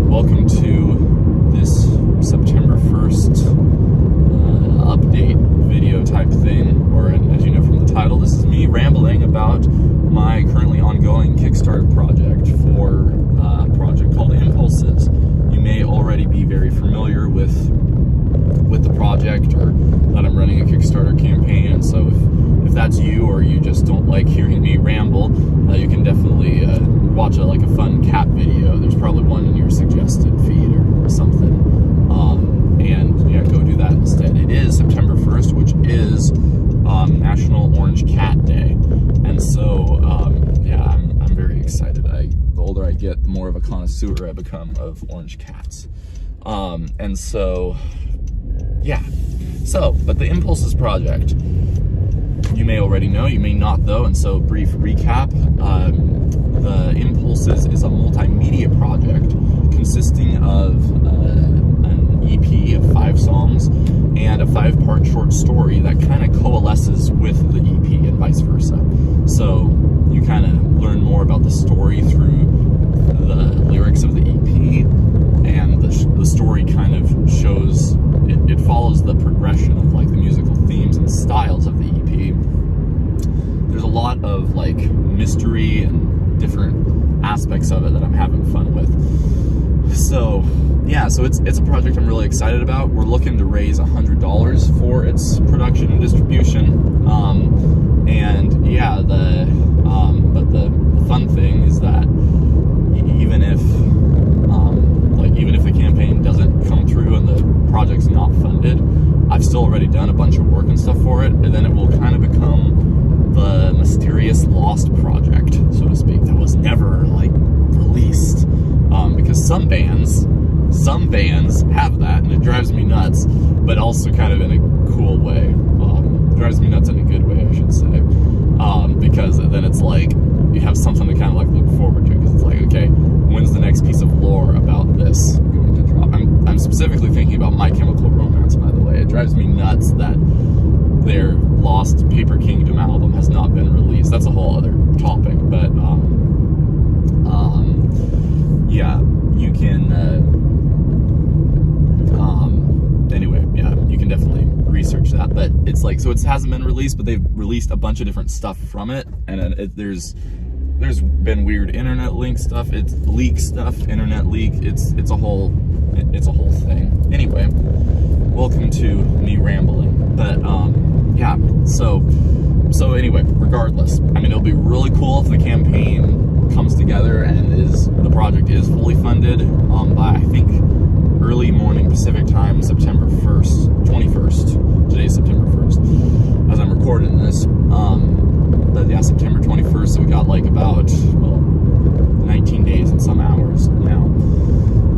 welcome to this September 1st update video type thing, or as you know from the title, this is me rambling about my currently ongoing Kickstarter project for a project called Impulses. You may already be very familiar with the project, or that I'm running a Kickstarter campaign, and so if that's you, or you just don't like hearing me ramble, you can definitely watch like a fun cat video. There's probably one in your suggested feed or something, and yeah, go do that instead. It is September 1st, which is National Orange Cat Day, and so yeah, I'm very excited. The older I get, the more of a connoisseur I become of orange cats, and so yeah. So, but the Impulses project, you may already know, you may not though, and so brief recap. The Impulses is a multimedia project consisting of an EP of 5 songs and a 5-part short story that kind of coalesces with the EP and vice versa. So you kind of learn more about the story through the lyrics of the EP, and the story kind of shows, it follows the progression of like the musical themes and styles of the EP. There's a lot of like mystery and different aspects of it that I'm having fun with. So yeah, so it's a project I'm really excited about. We're looking to raise $100 for its production and distribution. And yeah, but the fun thing is that even if the campaign doesn't come through and the project's not funded, I've still already done a bunch of work and stuff for it, and then it will kind of become the mysterious lost project, so to speak, that was never like released, because some bands have that, and it drives me nuts, but also kind of in a cool way. Drives me nuts in a good way, I should say, because then it's like you have something to kind of like look forward to, because it's like, okay, when's the next piece of lore about this going to drop? I'm specifically thinking about My Chemical Romance, by the way. It drives me nuts that their Lost Paper Kingdom album has not been released. That's a whole other topic, but yeah, you can anyway, yeah, you can definitely research that. But it's like, so it hasn't been released, but they've released a bunch of different stuff from it, and there's been weird internet link stuff, it's leak stuff, internet leak, it's a whole thing. Anyway, welcome to me rambling. But yeah, so anyway, regardless, I mean, it'll be really cool if the campaign comes together and the project is fully funded by, I think, early morning Pacific time, September 21st. Today's September 1st as I'm recording this. But yeah, September 21st, so we got like about 19 days and some hours now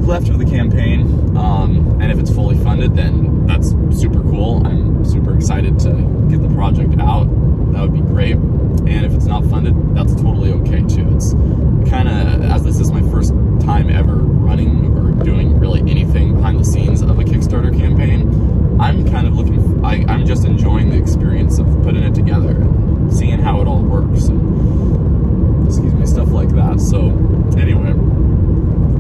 left of the campaign, and if it's fully funded, then that's super cool. I'm super excited to get the project out. That would be great. And if it's not funded, that's totally okay too. It's kind of, as this is my first time ever running or doing really anything behind the scenes of a Kickstarter campaign, I'm kind of I'm just enjoying the experience of putting it together and seeing how it all works, and excuse me, stuff like that. So anyway,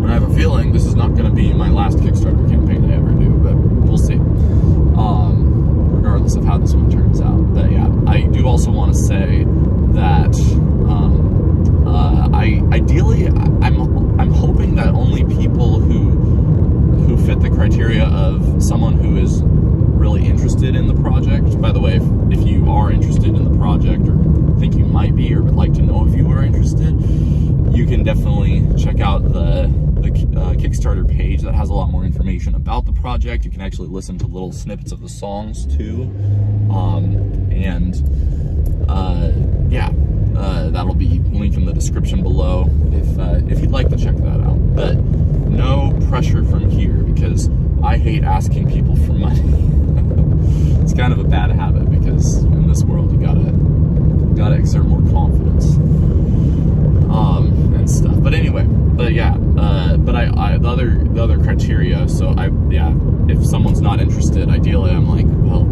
I have a feeling this is not going to be my last Kickstarter campaign I ever do, but we'll see, regardless of how this one turns out. But yeah, I do also want to say that ideally I'm hoping that only people who fit the criteria of someone who is really interested in the project. By the way, if you are interested in the project, or think you might be, or would like to know if you are interested, you can definitely check out the Kickstarter page that has a lot more information about the project. You can actually listen to little snippets of the songs too, and yeah, that'll be linked in the description below if you'd like to check that out. But no pressure from here, because I hate asking people for money. It's kind of a bad habit, because in this world you gotta exert more confidence and stuff. But anyway, but yeah, but the other criteria. So if someone's not interested, ideally I'm like, well,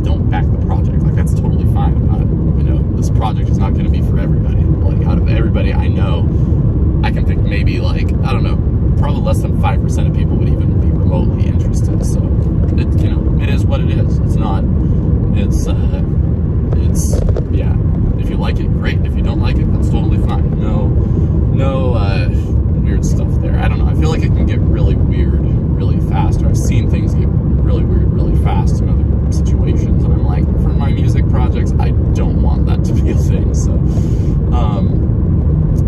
don't back the project. Like, that's totally fine. I'm not, this project is not going to be for everybody. Like, out of everybody I know, I can pick maybe like, I don't know, probably less than 5% of people would even be remotely interested. So, it is what it is. It's not, yeah, if you like it, great. If you don't like it, that's totally fine. No weird stuff there. I don't know. I feel like it can get really weird really fast, or I've seen things get really weird really fast in other situations, and I'm like, for my music projects, I don't want that to be a thing. So,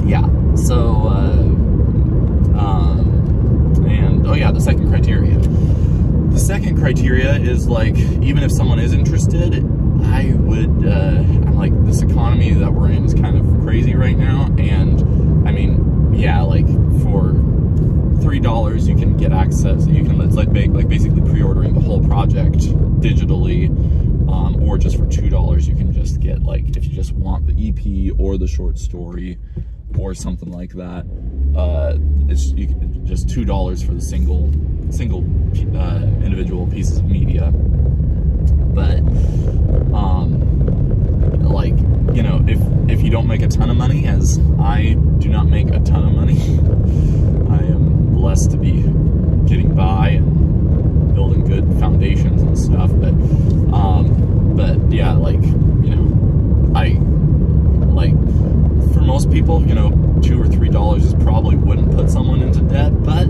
yeah. So, and, oh yeah, the second criteria. The second criteria is, like, even if someone is interested, I would, I'm like, this economy that we're in is kind of crazy right now, and, I mean, yeah, like, for $3 you can get access, it's like basically pre-ordering the whole project digitally, or just for $2 you can just get, like, if you just want the EP or the short story or something like that, it's just $2 for the single individual pieces of media. But like, if you don't make a ton of money, as I do not make a ton of money, I am blessed to be getting by and building good foundations and stuff, but yeah, like, I, like, for most people, $2 or $3 is probably wouldn't put someone into debt, but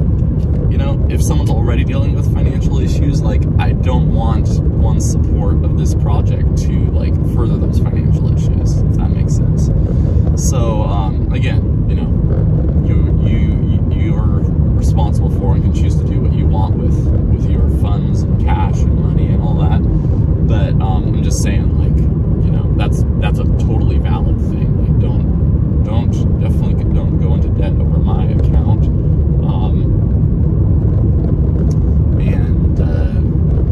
if someone's already dealing with financial issues, like, I don't want one's support of this project to, like, further those financial issues, if that makes sense. So, again, you're responsible for and can choose to do what you want with your funds and cash and money and all that. But I'm just saying, like, that's a totally valid thing. Like, definitely don't go into debt over my account.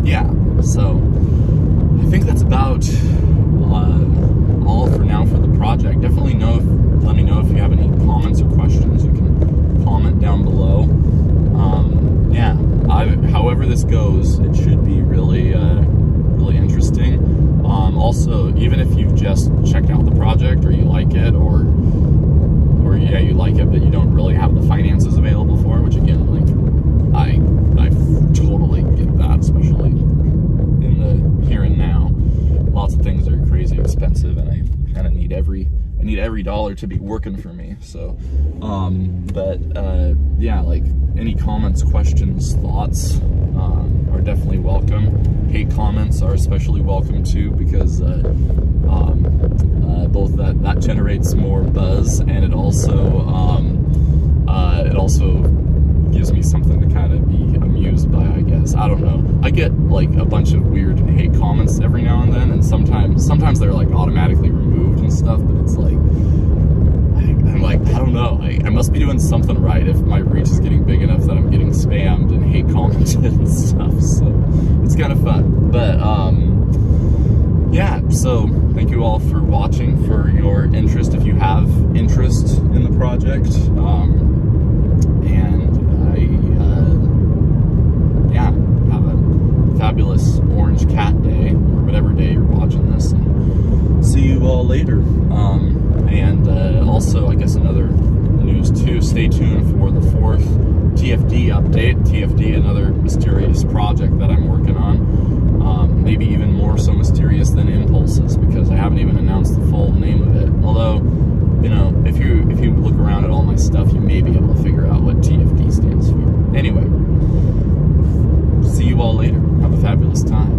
Yeah, so I think that's about all for now for the project. Definitely let me know if you have any comments or questions. You can comment down below. Yeah, however this goes, it should be really interesting. Also, even if you've just checked out the project, or you like it, or yeah, you like it, but you don't really have the finances available for it, which, again, like, I totally get that, especially in the here and now. Lots of things are crazy expensive, and I kind of need every dollar to be working for me. So, yeah, like, any comments, questions, thoughts are definitely welcome. Hate comments are especially welcome too, because both that generates more buzz, and it also gives me something to kind of be amused by, I guess. I don't know. I get, like, a bunch of weird hate comments every now and then, and sometimes they're, like, automatically removed and stuff, but it's like, I'm like, I don't know. I must be doing something right if my reach is getting big enough that I'm getting spammed and hate commented and stuff. So it's kind of fun. But yeah, so thank you all for watching, for your interest, if you have interest in the project. And yeah, have a fabulous Orange Cat Day, or whatever day you're watching this, and see you all later. And also, I guess, another news too, stay tuned for the 4th TFD update. TFD, another mysterious project that I'm working on. Maybe even more so mysterious than Impulses, because I haven't even announced the full name of it. Although, if you look around at all my stuff, you may be able to figure out what TFD stands for. Anyway, see you all later. Have a fabulous time.